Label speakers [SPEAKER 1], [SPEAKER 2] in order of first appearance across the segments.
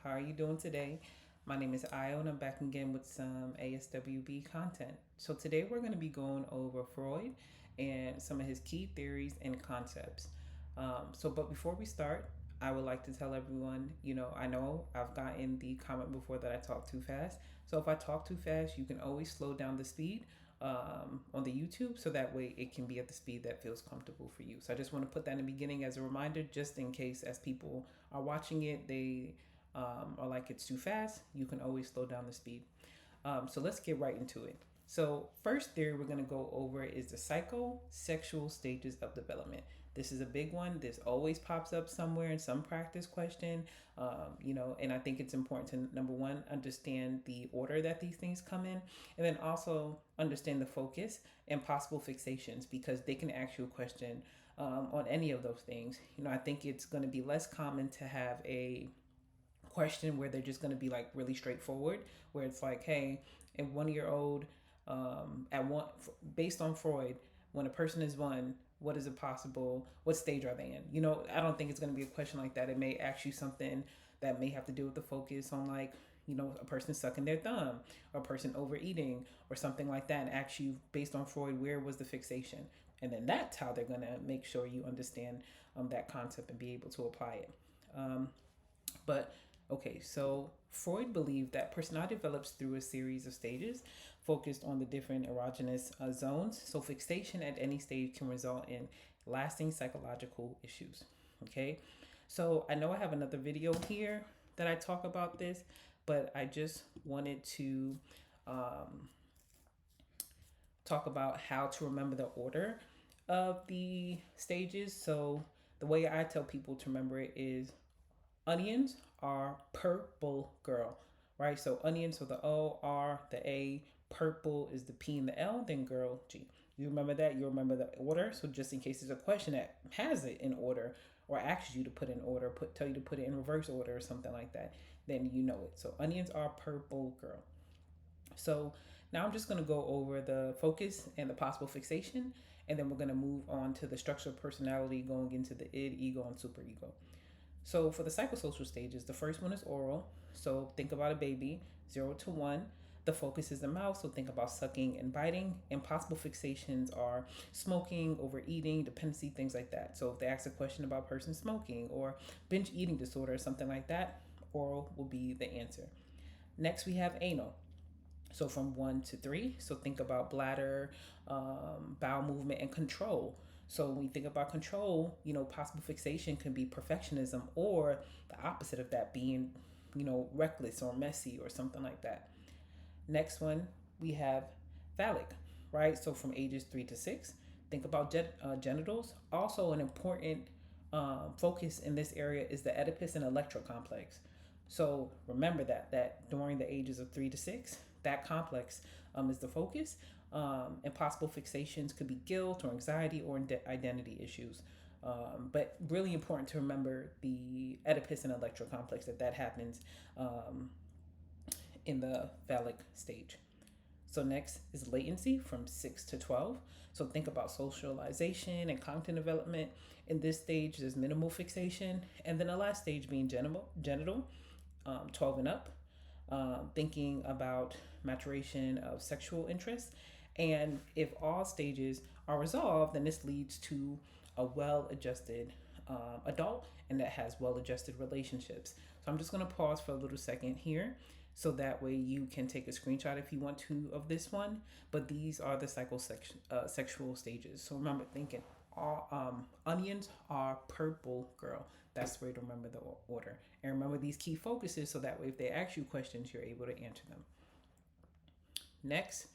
[SPEAKER 1] How are you doing today? My name is Io and I'm back again with some ASWB content. So today we're going to be going over Freud and some of his key theories and concepts. But before we start, I would like to tell everyone, I know I've gotten the comment before that I talk too fast. So if I talk too fast, you can always slow down the speed on the YouTube so that way it can be at the speed that feels comfortable for you. So I just want to put that in the beginning as a reminder, just in case as people are watching it, they or like it's too fast, you can always slow down the speed. So let's get right into it. So, first theory we're going to go over is the psychosexual stages of development. This is a big one. This always pops up somewhere in some practice question, and I think it's important to, number one, understand the order that these things come in, and then also understand the focus and possible fixations because they can ask you a question on any of those things. I think it's going to be less common to have a question where they're just going to be like really straightforward, where it's like, hey, a 1 year old, at one, based on Freud, when a person is one, what is it possible? What stage are they in? I don't think it's going to be a question like that. It may ask you something that may have to do with the focus on like, a person sucking their thumb or a person overeating or something like that, and ask you based on Freud, where was the fixation? And then that's how they're going to make sure you understand that concept and be able to apply it. But okay, so Freud believed that personality develops through a series of stages focused on the different erogenous zones. So fixation at any stage can result in lasting psychological issues. Okay, so I know I have another video here that I talk about this, but I just wanted to um, talk about how to remember the order of the stages. So the way I tell people to remember it is onions are purple girl, right? So onions, so the O, R, the A, purple is the P and the L, then girl, G. You remember that? You remember the order. So just in case there's a question that has it in order or asks you to put in order, tell you to put it in reverse order or something like that, then you know it. So onions are purple girl. So now I'm just going to go over the focus and the possible fixation, and then we're going to move on to the structure of personality, going into the id, ego, and superego. So for the psychosocial stages, the first one is oral. So think about a baby, 0 to 1. The focus is the mouth, so think about sucking and biting. And possible fixations are smoking, overeating, dependency, things like that. So if they ask a question about person smoking or binge eating disorder or something like that, oral will be the answer. Next, we have anal. So from 1 to 3, so think about bladder, bowel movement, and control. So when you think about control, possible fixation can be perfectionism or the opposite of that being, reckless or messy or something like that. Next one, we have phallic, right? So from ages 3 to 6, think about genitals. Also, an important focus in this area is the Oedipus and Electra complex. So remember that during the ages of 3 to 6, that complex is the focus. And possible fixations could be guilt or anxiety or identity issues. But really important to remember the Oedipus and Electra complex that happens in the phallic stage. So next is latency from 6 to 12. So think about socialization and cognitive development. In this stage, there's minimal fixation, and then the last stage being genital, 12 and up. Thinking about maturation of sexual interest. And if all stages are resolved, then this leads to a well adjusted adult and that has well adjusted relationships. So I'm just going to pause for a little second here so that way you can take a screenshot if you want to of this one. But these are the psychosexual stages. So remember thinking all onions are purple girl. That's the way to remember the order. And remember these key focuses so that way if they ask you questions, you're able to answer them. Next,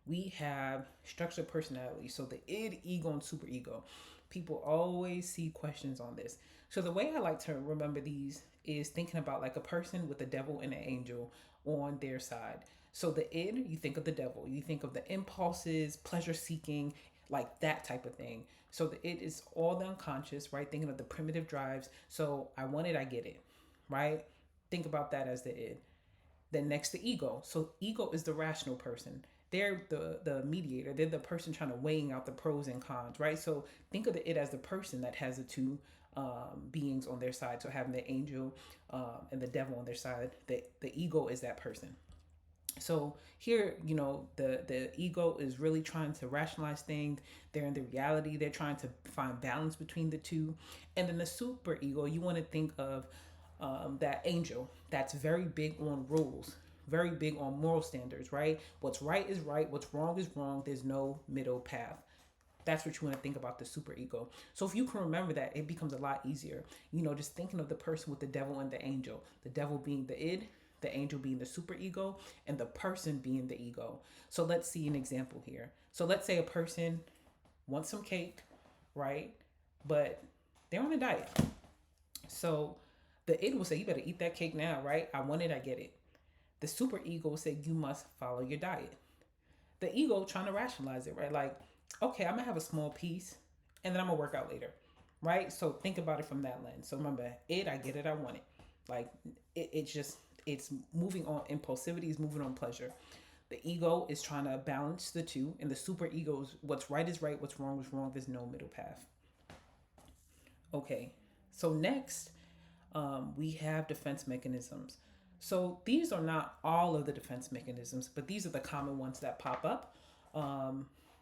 [SPEAKER 1] we have structured personality. So the id, ego, and superego. People always see questions on this. So the way I like to remember these is thinking about like a person with a devil and an angel on their side. So the id, you think of the devil, you think of the impulses, pleasure seeking, like that type of thing. So the id is all the unconscious, right? Thinking of the primitive drives. So I want it, I get it, right? Think about that as the id. Then next the ego. So ego is the rational person. They're the mediator. They're the person trying to weighing out the pros and cons, right? So think of the it as the person that has the two beings on their side. So having the angel and the devil on their side, the ego is that person. So here, the ego is really trying to rationalize things. They're in the reality. They're trying to find balance between the two. And then the super ego, you want to think of that angel that's very big on rules, very big on moral standards, right? What's right is right. What's wrong is wrong. There's no middle path. That's what you want to think about the super ego. So if you can remember that, it becomes a lot easier. Just thinking of the person with the devil and the angel, the devil being the id, the angel being the super ego, and the person being the ego. So let's see an example here. So let's say a person wants some cake, right? But they're on a diet. So the id will say, you better eat that cake now, right? I want it, I get it. The super ego will say, you must follow your diet. The ego trying to rationalize it, right? Like, okay, I'm gonna have a small piece and then I'm gonna work out later, right? So think about it from that lens. So remember, I get it, I want it. Like, it's moving on impulsivity, is moving on pleasure. The ego is trying to balance the two, and the super ego is what's right is right, what's wrong is wrong. There's no middle path. Okay, so next, we have defense mechanisms. So these are not all of the defense mechanisms, but these are the common ones that pop up.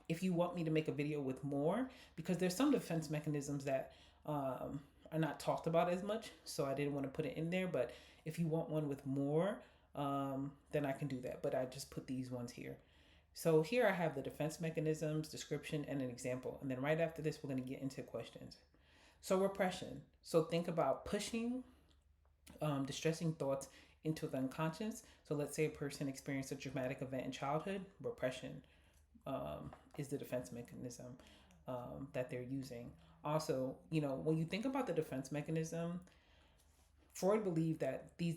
[SPEAKER 1] If you want me to make a video with more, because there's some defense mechanisms that are not talked about as much, so I didn't want to put it in there. But if you want one with more, then I can do that. But I just put these ones here. So here I have the defense mechanisms, description, and an example. And then right after this, we're going to get into questions. So repression. So think about pushing distressing thoughts into the unconscious. So let's say a person experienced a traumatic event in childhood. Repression is the defense mechanism that they're using. Also, when you think about the defense mechanism, Freud believed that these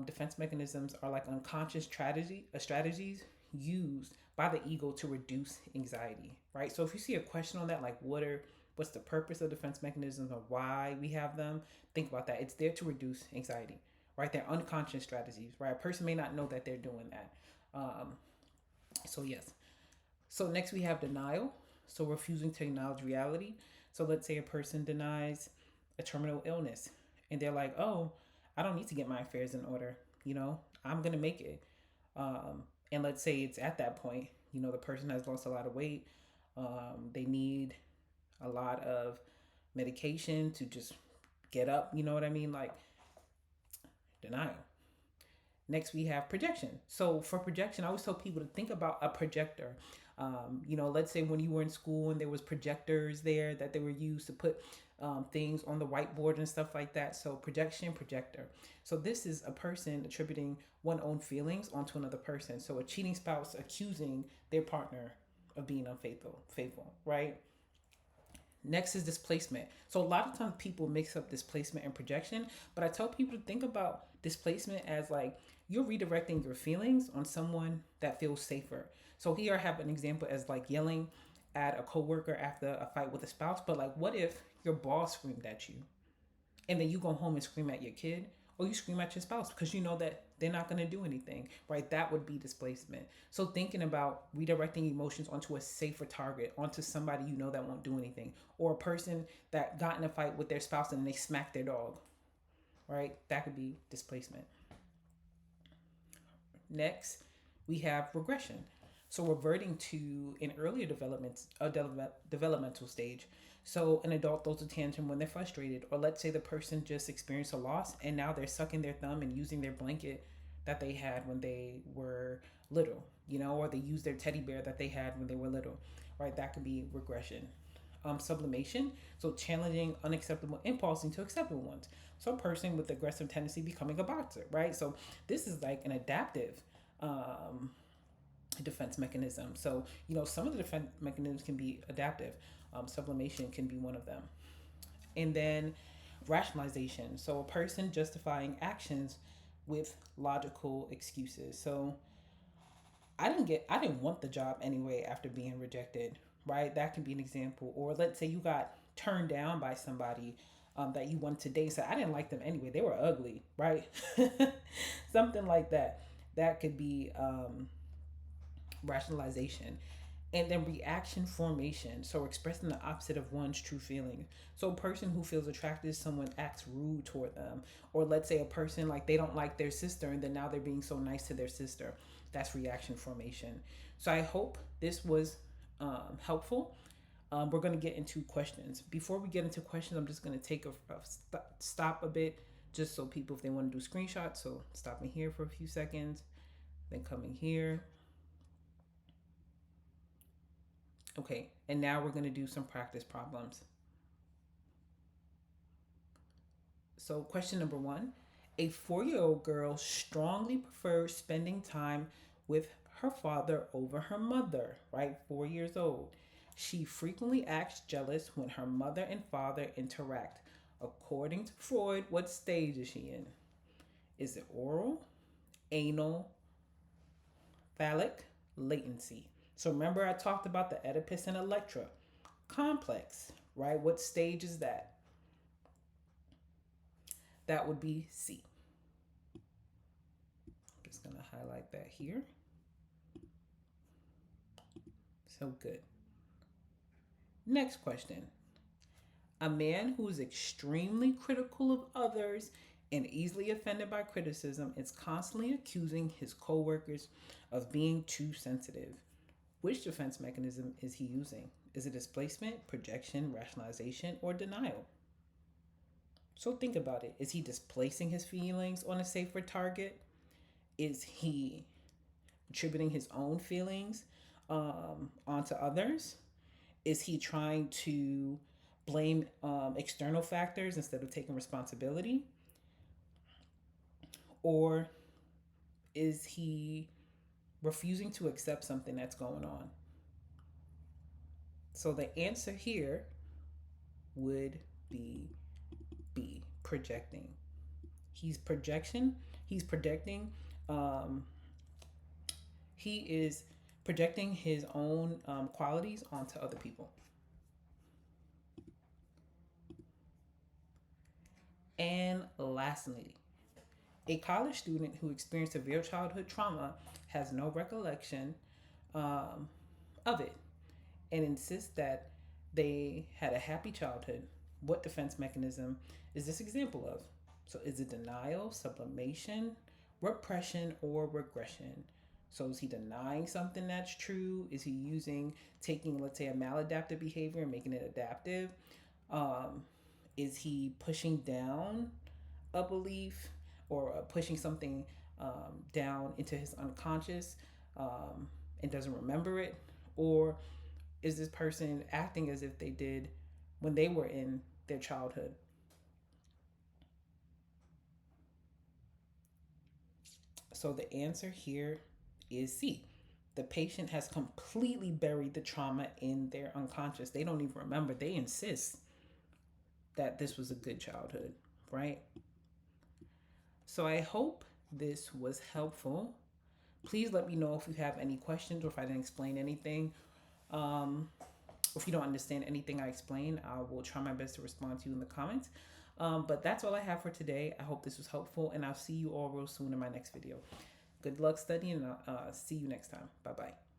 [SPEAKER 1] defense mechanisms are like unconscious strategies used by the ego to reduce anxiety, right? So if you see a question on that, like what's the purpose of defense mechanisms or why we have them, think about that. It's there to reduce anxiety, right? They're unconscious strategies, right? A person may not know that they're doing that. So yes. So next we have denial. So refusing to acknowledge reality. So let's say a person denies a terminal illness and they're like, oh, I don't need to get my affairs in order. I'm going to make it. And let's say it's at that point, the person has lost a lot of weight. They need a lot of medication to just get up. You know what I mean? Like denial. Next, we have projection. So for projection, I always tell people to think about a projector. Let's say when you were in school and there was projectors there that they were used to put things on the whiteboard and stuff like that. So projection, projector. So this is a person attributing one's own feelings onto another person. So a cheating spouse accusing their partner of being faithful, right? Next is displacement. So a lot of times people mix up displacement and projection, but I tell people to think about displacement as like you're redirecting your feelings on someone that feels safer. So here I have an example as like yelling at a coworker after a fight with a spouse, but like what if your boss screamed at you and then you go home and scream at your kid or you scream at your spouse because you know that they're not going to do anything, right? That would be displacement. So thinking about redirecting emotions onto a safer target, onto somebody that won't do anything, or a person that got in a fight with their spouse and they smacked their dog, right? That could be displacement. Next, we have regression. So reverting to an earlier developmental stage. So an adult throws a tantrum when they're frustrated, or let's say the person just experienced a loss and now they're sucking their thumb and using their blanket that they had when they were little, or they use their teddy bear that they had when they were little, right? That could be regression. Sublimation, so challenging unacceptable impulse into acceptable ones. So a person with aggressive tendency becoming a boxer, right? So this is like an adaptive defense mechanism. So, some of the defense mechanisms can be adaptive. Sublimation can be one of them. And then rationalization. So a person justifying actions with logical excuses. So I didn't want the job anyway after being rejected, right? That can be an example. Or let's say you got turned down by somebody that you wanted to date. So I didn't like them anyway. They were ugly, right? Something like that. That could be rationalization. And then reaction formation, so expressing the opposite of one's true feelings. So a person who feels attracted to someone acts rude toward them, or let's say a person like they don't like their sister and then now they're being so nice to their sister. That's reaction formation. So I hope this was helpful. We're going to get into questions. Before we get into questions, I'm just going to take a stop a bit, just so people, if they want to do screenshots, so stopping here for a few seconds, then coming here. Okay, and now we're going to do some practice problems. So, question number 1. A 4-year-old girl strongly prefers spending time with her father over her mother, right? 4 years old. She frequently acts jealous when her mother and father interact. According to Freud, what stage is she in? Is it oral, anal, phallic, latency? So remember I talked about the Oedipus and Electra complex, right? What stage is that? That would be C. I'm just going to highlight that here. So good. Next question. A man who is extremely critical of others and easily offended by criticism is constantly accusing his coworkers of being too sensitive. Which defense mechanism is he using? Is it displacement, projection, rationalization, or denial? So think about it. Is he displacing his feelings on a safer target? Is he attributing his own feelings onto others? Is he trying to blame external factors instead of taking responsibility? Or is he refusing to accept something that's going on? So the answer here would be B, projecting. He's projection. He's projecting. He is projecting his own qualities onto other people. And lastly, a college student who experienced severe childhood trauma has no recollection of it and insists that they had a happy childhood. What defense mechanism is this example of? So, is it denial, sublimation, repression, or regression? So, is he denying something that's true? Is he taking, let's say, a maladaptive behavior and making it adaptive? Is he pushing down a belief or pushing something down into his unconscious and doesn't remember it? Or is this person acting as if they did when they were in their childhood? So the answer here is C. The patient has completely buried the trauma in their unconscious. They don't even remember. They insist that this was a good childhood, right? So I hope this was helpful. Please let me know if you have any questions or if I didn't explain anything. If you don't understand anything I explained, I will try my best to respond to you in the comments. But that's all I have for today. I hope this was helpful, and I'll see you all real soon in my next video. Good luck studying, and I'll see you next time. Bye-bye.